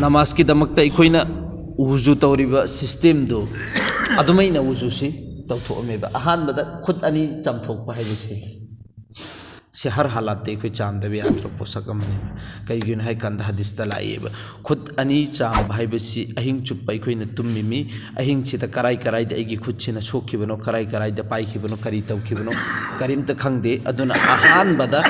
नमाज की दमकता इखोइना उजु तौरिबा सिस्टम दो अदुमैना उजु से तौथोमेबा अहानबदा खुद अनि चमथोकपा हाइबसे से हर हालात दे कोई चामदबे यात्रा पोसकमने कईगिन है कंद हदीस तलाइबा खुद अनि चाम भाइबसी अहिंग चुप्पा इखोइना तुम्मिमी अहिंग सिदा कराई कराई दे एगी खुद सिना सोखिबनो कराई कराई दे पाइखिबनो करी तौखिबनो करीमता खंगदे अदुना अहानबदा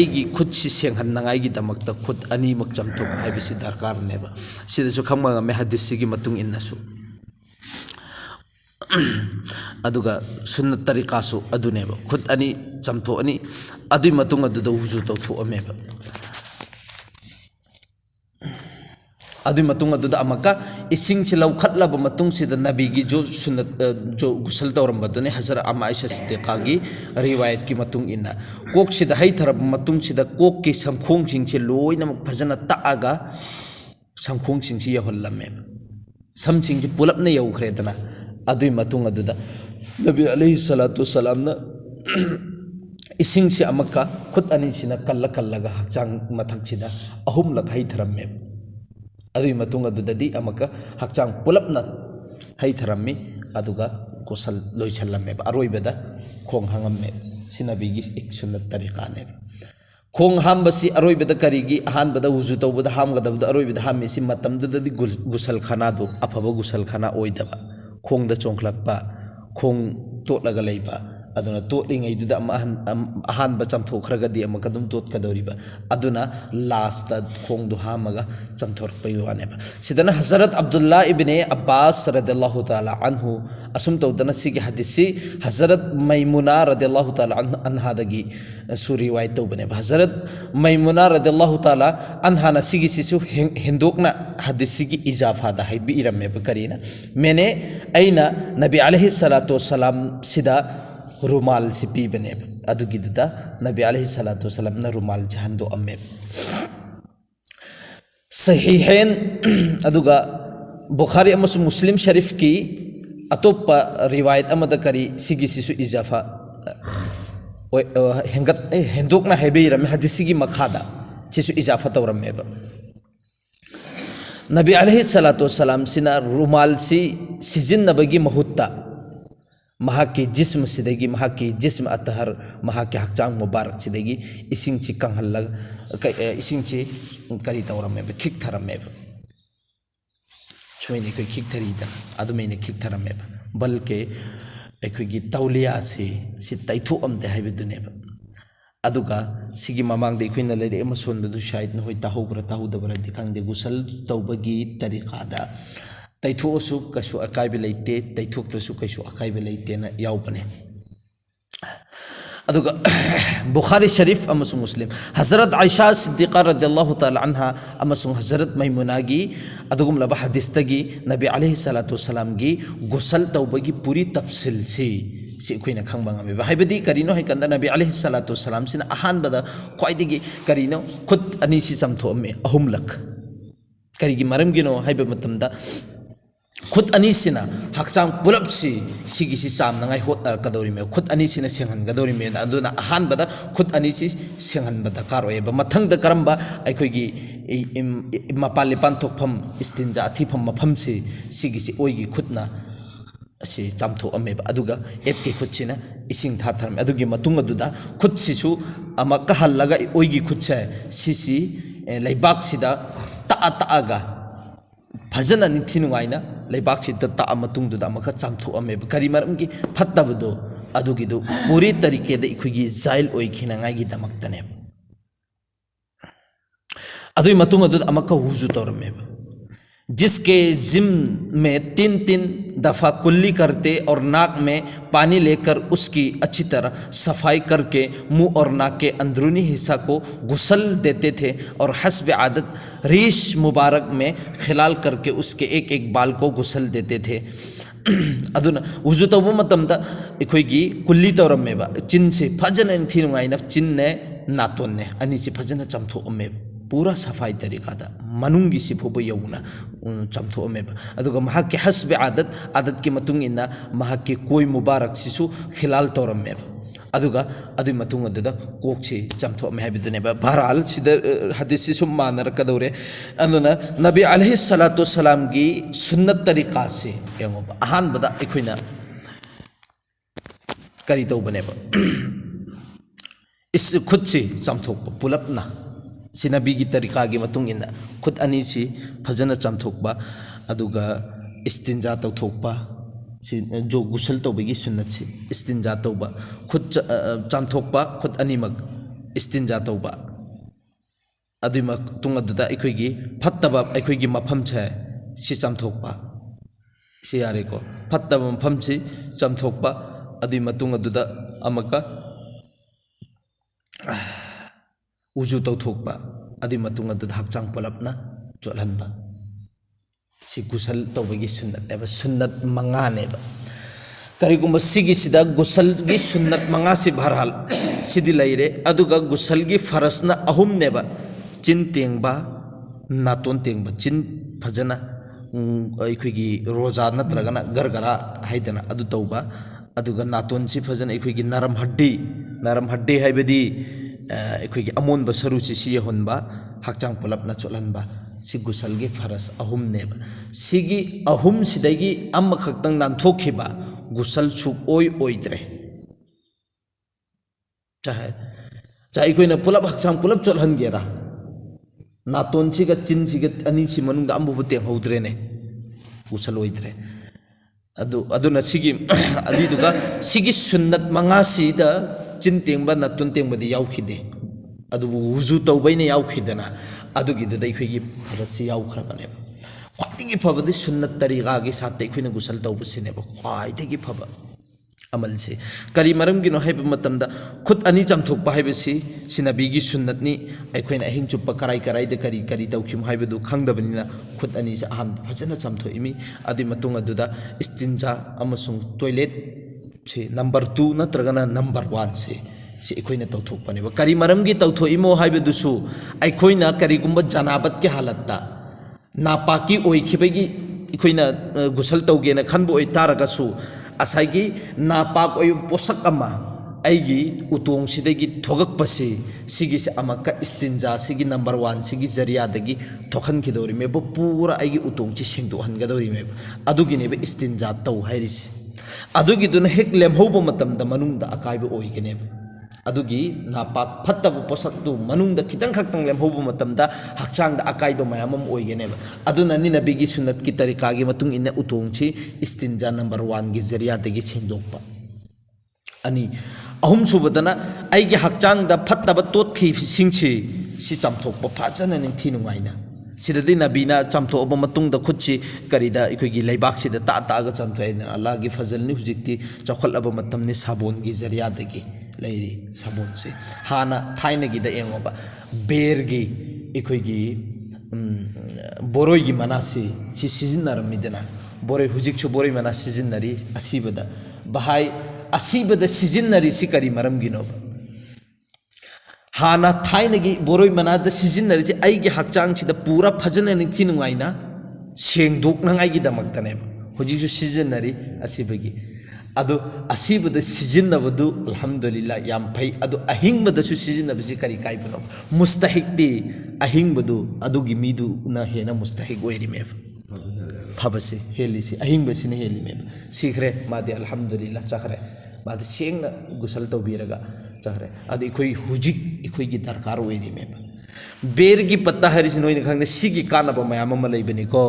एगी खुद सि सेंहन्नगाइगी दमकता खुद अनि मक चमथोक हाइबसी दरकार नेबा सिदासु खंगमा मे हदीस सिगी मतुंग इन्नासु अदुगा सुन्नत तरीकासु अदुनेबा खुद अनि चमथो अनि अदुई मतुंग अदुदा हुजु तौथोअमेबा अदुई मतुंग अदुदा अमका इसिंग से लौखतलब मतुंग सिदा नबीगी जो सुन्नत जो गुसल तौरमबदने हजरत अम्मा आयशा सिद्दीक़ागी रिवायत की मतुंग इन्ना कोक सिदा है थरब मतुंग सिदा कोक के संखोंग सिंग से लोइनम फजना ताआगा संखोंग सिंग से यहोल्लमेबा सम सिंग से पुलपने यौखरेदना अदुई मतुंग अदुदा नबी अलैहि सलातु सलाम ना इसिंग से अमका खुद अनि सिना कल्ला कल्लागा हक्चांग मथक सिदा अहुम लक है थरमे अदुई मतुंग अदुददी अमका हक्चांग पुलपना है थरमे अदुगा गोसल लोइछल्लमे अरोइबदा खोंग हंगमे सिनबीगी एक सुन्नत तरीका ने खोंग हामबसी अरोइबदा करीगी अहानबदा वुजु तौबदा हामगदबदा अरोइबदा हामेसी मतमदददी गुसल खाना दो अफबा गुसल खाना ओइदबा खोंग चोंखलक्पा खोंग तोटलगा लेबा अदुना तोटलिङैदुदा अहानबा चमथोखरगदी अमकदुम तोटकदौरिबा अदुना लास्ट खोंग हामगा चमथोरपै वानेबा सिदना हजरत अब्दुल्ला इब्ने अब्बास रदियल्लाहु ताला अन्हु असुम तौदना सिगी हदीसी हजरत मैमुना रदियल्लाहु ताला अन्हादगी सु रिवायत तौबनेबा हजरत मैमुना रदियल्लाहु ताला अन्हाना सिगी सिसु हिंदोकना हदीसी की इजाफादा हाइबी इरमेबा करीना मैंने ऐना नबी अलैहि सलातु वसलाम सिदा रुमाल से पीबनेब अदुगिदुदा नबी अलैहि सलातु वसलाम ना रुमाल जहंदो अम्मेब सहीहैन अदुगा बुखारी अमसु मुस्लिम शरीफ की अतोप्पा रिवायत अमदा करी सिगी सिसु इजाफा हेंगत हेंदोकना हेबेरमे हदीसी की मखादा सिसु इजाफा तौरमेब नबी अलैहि सलातु वसलाम सिना रुमाल सी सिजिन्नबगी महुत्ता महाके जिस्म सिदगी महाके जिस्म अतहर महाके हक्चांग मुबारक सिदगी इसिंग ची कंहल्लग इसिंग ची करी तौरमेब खिक थरमेब छोइने कोई खिक थरीदा अदुमेने खिक थरमेब बल्कि एखुगी तौलिया से तैथो अमदे हाइबदुनेब अदुगा सिगी ममांग दे इखुइना लेरे एमसोनदु शायद न होय ताहुब्रा ताहुदबरा दिखांदे गुसल तौबगी तरीकादा तैथोसु कसु अकाइबे लेते तैथोक्तसु कसु अकाइबे लेते ना यावबने अदुगा बुखारी शरीफ अमसु मुस्लिम हजरत आयशा सिद्दीक़ा रदियल्लाहु ताला अन्हा अमसु हजरत मैमुनागी अदुगुम लबा हदीसतगी नबी अलैहि सलातु वसलाम गी गुसल तौबगी पूरी तफसील से कोईना खंगबांगमे हाइबदी करीनो है कंदा नबी अलैहि सलातु वसलाम सिना अहानबदा ख्वाइदगी करीनो खुद अनि सि चमथोमे अहुमलक करीगी मरमगिनो हाइबे मतमदा खुद अनीसिना हक्चांग पुलपसी सिगिसी चामनांगाई होतनरकदौरिमे खुद अनीसिना सेंहनगदौरिमे अदुना अहानबदा खुद अनीसी सेंहनबा दरकार ओयबा मथंगदा करंबा अखोइगी मपालिपान थोकफम इस्तिंजा अथिफम मफमसी सिगिसी ओइगी खुदना से चामथो अमेबा अदुगा एपके खुदसिना इसिंग थाथरमे अदुगी मतुंग अदुदा खुदसिसु अमका हल्लगा ओइगी खुदसे सिसी लैबाकसिदा ता तागा फजना निथिनुगाइना लैबाकसिदा ता मतुंगदुदा अमका चामथो अमेबा करी मरमगी फत्तबदो अदुगिदु पूरी तरीकेदा इखुगी जाइल ओइखिनांगाइगी दमक्तने अदुई मतुंग अदुदा अमका हुजु तौरमेबा जिसके जिम्म में 3-3 दफ़ा कुल्ली करते और नाक में पानी लेकर उसकी अच्छी तरह सफाई करके मुंह और नाक के अंदरूनी हिस्सा को गुसल देते थे और हस्ब आदत रीश मुबारक में खिलाल करके उसके एक एक बाल को गुसल देते थे अदुना वुजु तौबा मतमदा इखोइगी कुल्ली तौरमेबा चिन से फजन थिनुगाइना चिन ने नातोन ने अनि से फजन चमथोमेब पूरा सफाई तरीका दा मनुंगी सिफोबो यौना चमथोमेब अदुगा महाके हस्ब आदत की मतुंग इन्ना महाके कोई मुबारक Sissu खिलाल तौरमेब aduga adu matung aduda kokchi chamtho me habidune ba bharal sida hadith si sum manar kadore anuna nabi alaihi salatu salam gi sunnat tariqa se yango ahan bada ikhoina kari to bane ba is khud se chamthok pulapna si nabi gi tariqa gi matung ina khud ani si phajana chamthok ba aduga istinja tawthok ba जो गुसल तौबगी सुन्नत से इस्तिंजा तौबा खुद चामथोकबा खुद अनिमक इस्तिंजा तौबा अदुमा तुंग अदुदा अखोइगी फत्तबा अखोइगी मफम छे सि चामथोकबा सि यारेको फत्तबा मफम सि चामथोकबा अदुई मतुंग अदुदा अमका उजु तौथोकबा अदुई मतुंग अदुदा हकचांग पलपना चोलहनबा si gusal tawbagi sunnat eba sunnat manga neba karigumba sigi sida gusal gi sunnat manga si bharhal sidi laire aduga gusal gi farasna ahum neba chin tengba naton tengba chin phajana aikuigi roja natragana gargara haidana adu tawba aduga naton si phajana aikuigi naram haddi haibadi aikuigi amon ba saru si si honba hakchang pulapna cholanba si gusal gi faras ahum neba sigi ahum sidagi amma khaktang nan thokhiba gusal chu oidre chai koina pulap hakchang pulap cholhan gera naton siga chin siga ani si manung ambu bute hodre ne gusal oidre aduna sigi adiduga sigi sunnat manga sida chin tengba naton tengba di yaukhide adubu wuzu tawbaina yaukhidana adugiduda ikhigi farasi yaukhrabaneba khwatigi fabadi sunnat tariqa gi satte ikhina gusal tawbusineba khwaidagi faba amal se kari maram gi no haiba matamda khut ani chamthokpa haibasi sinabigi sunnat ni akhina ahin chuppa karai da kari tawkhim haibadu khangdabanina khut ani se ahan phajana chamtho imi adi matung aduda istinja amasung toilet se number 2 natragana number 1 se si ikhoina tawthokpane ba kari maram gi tawtho imo haibedusu ikhoina kari gumba janabat ke halatta napaki oikhibegi ikhoina gusal tawgena khanbo oi taragasu asaigi napak oi posak ama aigi utong sidagi thogakpase sigi se amaka istinja sigi number 1 sigi zariya dagi thokhan kidori me bo pura aigi utong chi sengdo han gadori me adugi ne be istinja taw hairisi adugi dun hek lemhobo matamda manungda akaibo oigene adugi napak phattabu posaktu manungda kitang khaktang lemhobu matamda hakchangda akaiba mayamam oigeneba aduna ni nabigi sunnat ki tariqa gi matung inna utongchi istinja number 1 gi zariya dagi sengdokpa ani ahum subadana aigi hakchangda phattaba tot khi singchi si chamthokpa phajana ning thinungaina sidadi nabina chamthoba matungda khutchi karida ikogi laibak sida ta ga chamthoina allah gi fazal ni hujikti chakhalaba matamni sabon gi zariya dagi leiri sabon se hana thaina gi da engoba bergi ikogi boroi gi manasi si sizinnar midana boroi hujik chu boroi mana sizinnari asibada bahai asibada sizinnari si kari maram gi no hana thaina gi boroi mana da sizinnari si ai gi hakchang chi da pura phajana ni thinungaina sengdok nang ai gi damaktane hujik chu sizinnari asibagi adu asibada sijinnabadu alhamdulillah yam phai adu ahingmada su sijinnabasi kari kaibuno mustahikdi ahingbadu adugi midu na hena mustahik oirime phabase helisi ahingbasi ne helime sikre madi alhamdulillah chakre madi sengna gusal tawbiraga chakre adu ikoi hujik ikoi gi darkar oirime bergi patta haris noina khangna sigi kanaba mayam ma leibani ko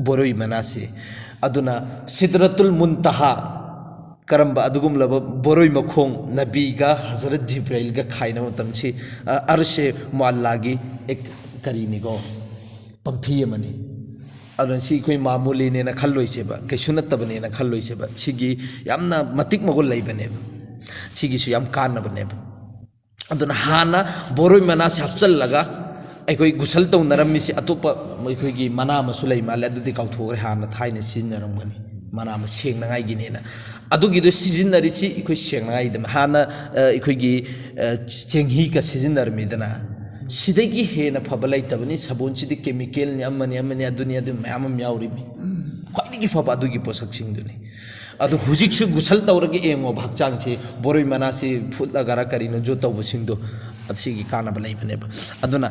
boroi manase aduna sidratul muntaha karamba adugum laba boroi makhong nabiga hazrat jibril ga khaina matamchi arshe muallagi ek karini go pamphi amani adun si koi mamuli ne na khalloi seba ke sunat tabane na khalloi seba sigi yamna matik magol laibane sigi su yam kan bane adun hana boroi mana sapchal laga aikoi gusal taw narami si atopa aikoi gi mana masulai mal adudi kauthore hana thaina sinnaram gani mana ma sengna ngai gi ne na adugi do sizinari si ikoi sengna ngai dam hana ikoi gi chenghi ka sizinar midana sidagi hena phabalai tabani sabon chidi chemical ni amani aduni adu mayam yauri mi khwadi gi phaba adugi posak sing duni अदु हुजिक गुसल तौरगे एंगो भागचांग से बोरोई मना से फुटलगारा करीनो जो तौबसिंगदो असिगी कानाब लेबनेब अदुना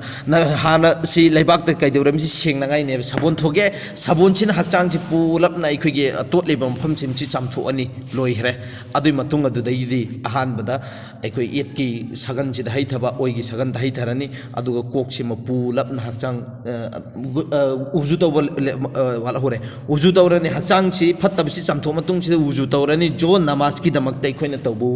हाना सी लेबाक त कैदौरम सि सेंगनागाई ने सबोन थोगे सबोन सिन हकचांग सि पुलप ना इखुगे तोटलेब मफम सिम सि चामथो अनि लोइहरे अदुई मतुंग अदुदैदी अहान बदा इखुई एट की सगन सि दहाई थबा ओइगी सगन दहाई थरनी अदुगा कोक सि म पुलप ना हकचांग उजु तौब वाला होरे उजु तौरनी हकचांग सि फत्तब सि चामथो मतुंग सि उजु तौरनी जो नमाज की दमक त इखुइना तौबो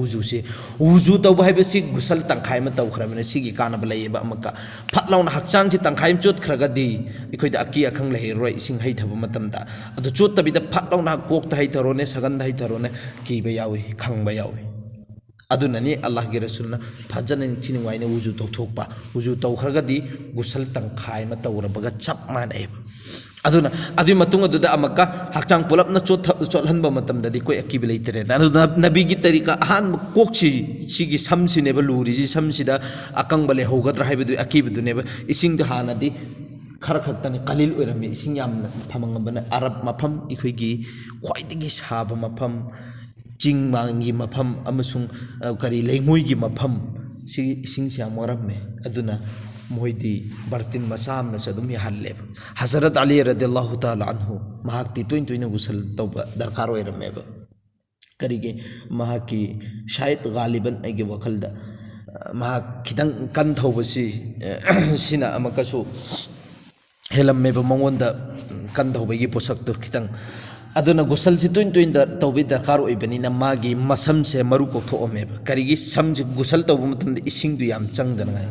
उजु तौब हाइबसि गुसल तंखाय म तौखरा सिगी कानब लेबा अमका फटलाउन हकचांग सि तंखाय चोट खरगदी इखोइदा अकी अखंग लहे रोय इसिंग है थब मतमदा अदु चोट तबिदा फटलाउन कोक त है थरोने सगन है थरोने कीबा यावी खंगबा यावी अदुननी अल्लाह के रसूलना फजन थिनि वाइने उजु तौथोकपा उजु तौखरगदी गुसल तंखाय म तौरबगा चप माने अदुना अदुई मतुंग अदुदा अमका हकचांग पुलपना चोलहनबा मतमददी कोई अकीब लेतरे अदुना नबी की तरीका अहान कोकची सिगी समसिनेबा लूरिजी समसिदा अकंग बले होगद्रा हाइबदु अकीबदुनेबा इसिंग द हानादी खर खतनी कलील ओइरमे इसिंग याम थमंगबना अरब मफम इखोइगी ख्वाइदगी साब मफम चिंग मांगी मफम अमसुंग करी लेंगोइगी मफम सि इसिंग सिया मोरमे अदुना मोहिदी बर्तिन मसाम न सदुम यहल्लेब हजरत अली रदियल्लाहु ताला अन्हु महाक्ति टोइन गुसल तौबा दरकार ओइरमेब करिगे महाकी शायद गालिबन अगे वखलदा महा खिदंग कन थौबसी सिना अमकसु हेलमेब मंगोंदा कन थौबगी पोसक तो खिदंग अदुना गुसल से टोइन तौबी दरकार ओइबनिना मागी मसम से मरु कोथोमेब करिगे सम गुसल तौब मतम इसिंग दु याम चंगदना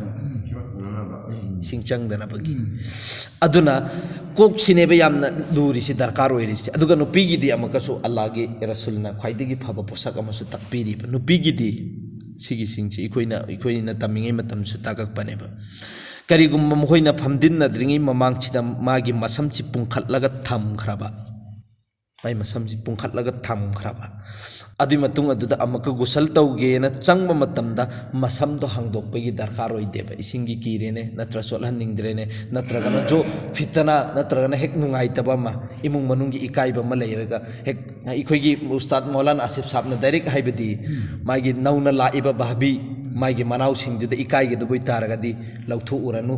सिंग चंगदनबगी अदुना कोक सिनेब यामना लूरिसि दरकार ओइरिसि अदुगा नुपीगिदी अमकसु अल्लाहगी रसूलना ख्वाइदगी फबा पोसक अमसु तकपीरिब नुपीगिदी सिगी सिंगसि इखोइना तमिङै मतमसु तागकपनेबा करिगुम्बा मखोइना फमदिनद्रिङै ममांगसिदा मागी मसमसि पुंखटलगा थमख्रबा माइ मसमसि पुंखटलगा थमख्रबा अदुई मतुंग अदुदा अमक गुसल तौगेना चंगबा मतमदा मसमदो हांगदोकपगी दरकार ओइदेबा इसिंगी कीरेने नत्र सोलहनिंगद्रेने नत्रगना जो फितना नत्रगना हेक नुंगाइतबा मा इमुंग मनुंगी इकाइबा मा लेरगा हेक इखोइगी उस्ताद मौलाना आसिफ साहबना डायरेक्ट हाइबदी मागी नौना लाइबा भाबी मागी मनाउ सिंगदुदा इकाइगे दुबई तारगदी लौथु उरनु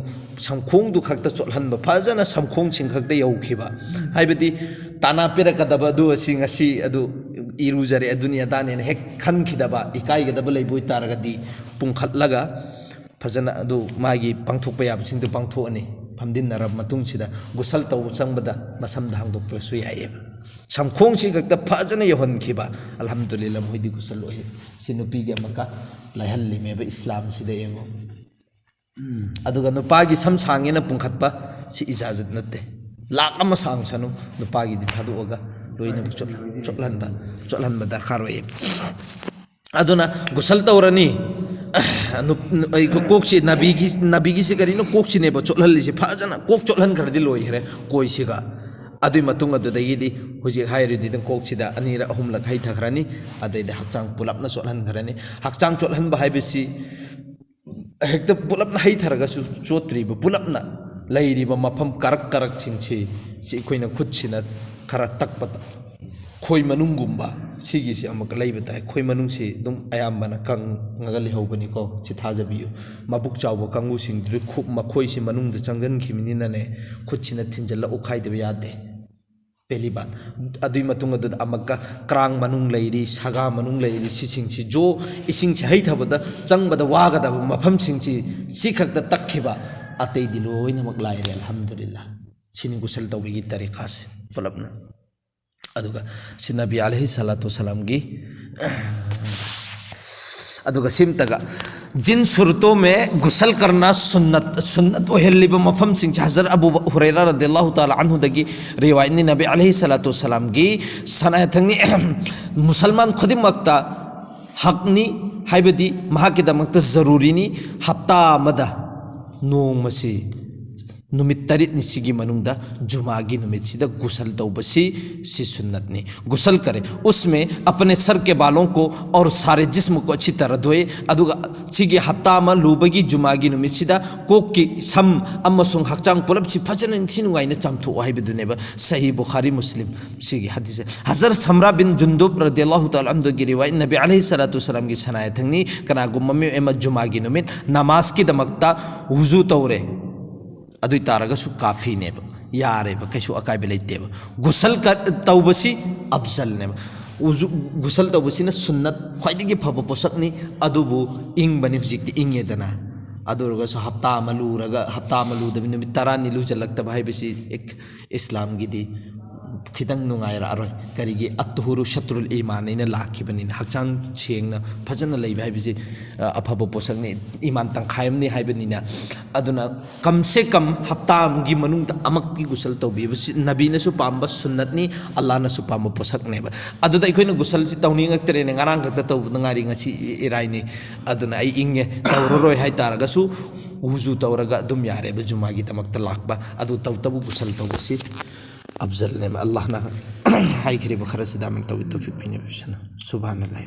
समखोंदु खक्ता सोलहनबा फजना समखोंग सिंग खक्ता यौखिबा हाइबदी ताना पेरकदबा दु सिंग असि अदु इरुजरे दुनिया दाने हेक खनखिदबा इकाइगदबा लेबोइ तारगदी पुंखटलगा फजना अदु मागी पांथोकपा याबसिंग दु पांथोअनि फमदिनरब मतुंगसिदा गुसल तौ चंगबदा मसमदा हांगदोक्तरसु याइबा समखोंगसि गक्ता फजना यहनखिबा अल्हम्दुलिल्लाह मोइदी गुसल ओहि सिनुपीगे मका लायहल्लिमेबा इस्लाम सिदा येंगो अदुगा नुपागी सम सांगेना पुंखटपा सि इजाजत नते लाख अमा सांगसनु नुपागी दि थादोगा लोइना चोलहनबा दरकार ओइ अदुना गुसल तौरनी कोकसी नबीगी से करीनो कोकसी नेबो चोलहल्लिसि फजना कोक चोलहन खरदि लोइहरे कोइसिगा अदुई मतुंग अदुदैगिदी हुजि हाइरिदि दं कोकसिदा अनिरा अहुमलक हाइ थखरानी अदैदि हकचांग पुलपना चोलहन खरनी हकचांग चोलहनबा हाइबसि हेक्ता पुलपना हाइ थरगसु चोत्रिबो पुलपना लैरिबा मफम करक सिंगसि सि खोइना खुदसिना खरा तकपत खोइ मनुंगुम्बा सिगिसि अमक लैबा ताइ खोइ मनुंगसि दुम अयामबना कंगगा लेहौबनिको सि थाजबियो मबुक चावबो कंगुसिंग दुइ खुब मखोइसि मनुंगद चंगनखिमिनिनने खुदसिना थिंजल उखाइदबा यादे पहली बात अदुई मतुंग अदुद अमक क्रांग मनुंग लैरी सगा मनुंग लैरी सिसिंगसि जो इसिंगसि है थबदा चंगबदा वागदब मफम सिंगसि सि खक्ता तक्खिबा अतै दिलोइनमक लाइरे अल्हम्दुलिल्लाह सिनि गुसल तौबिगी तरीका से पुलपना अदुगा सि नबी अलैहि सलातु सलाम गी अदुगा सिमतगा जिन सूरतों में गुसल करना सुन्नत ओहेलिब मफम सिंह हज़रत अबू हुरैरा रदियल्लाहु ताला अन्हु दगी रिवायत नि नबी अलैहि सलातु सलाम गी सनायथंगनि मुसलमान खुदिमक्ता हकनी हाइबदी महाकिदमक्ता जरूरीनी हफ्ता मदा नोंमसी नुमित तरित निसिगी मनुंगदा जुमा की नुमित सीधा गुसल तौबसी सी सुन्नत नहीं गुसल करे उसमें अपने सर के बालों को और सारे जिस्म को अच्छी तरह धोए अदुगा सिगी हफ्ता में लूबगी जुमा की नुमित सीधा कोक की सम अमसुंग हक्चांग पुलब सी फजन इंथिनुगाई ने चमथु वाहिबदुनेबा सही बुखारी मुस्लिम सिगी हदीस हजरत समरा बिन जुंदुब रदियल्लाहु तआला अन्हु की रिवायत नबी अलैहि सलातु वसलाम की सनाया थंगनी कना गुम्ममे एम जुमा की नुमित नमाज की दमकता वुजू तौरे अदुई तारगसु काफी ने यारे कैसु अकायब लेते गुसल तौबसी अफजल ने गुसल तौबसी ने सुन्नत ख्वाइदगी फब पोसकनी अदुबु इंग बनी हुजिक्ति इंगेदना अदुरगसु हफ्ता मलूरगा हफ्ता मलूदबि नुमित तरा निलु चलक्तब हाइबसी एक इस्लाम गिदी खितंग नुंगायर अरोय करिगे अतहुरु शत्रुल ईमान ने लाखिबनिन हक्चांग छेंगना फजन लैबे हाइबसी अफब पोसकनी ईमान तंखायमनी हाइबनिना अदुना कम से कम हफ्ता की मनुंग अमक्की गुसल तौबीबसी नबीनसु पांब सुन्नतनी अल्लाहनसु पांब पोसकनेबा अदुदा अखोइना गुसल सि तौनिंगक्तरेने ngarang खक्ता तौबदंगारी ngasi इराइनी अदुना आई इंगे तौररोय हाइ तारगसु वुजू तौरगा अदुम यारे जुमा की तमक्ता लाखबा अदु तौतबु गुसल तौबसी अफजल ने अल्लाह ना हाई खरीब खरस दामन तौफीक पिने सुभान अल्लाह।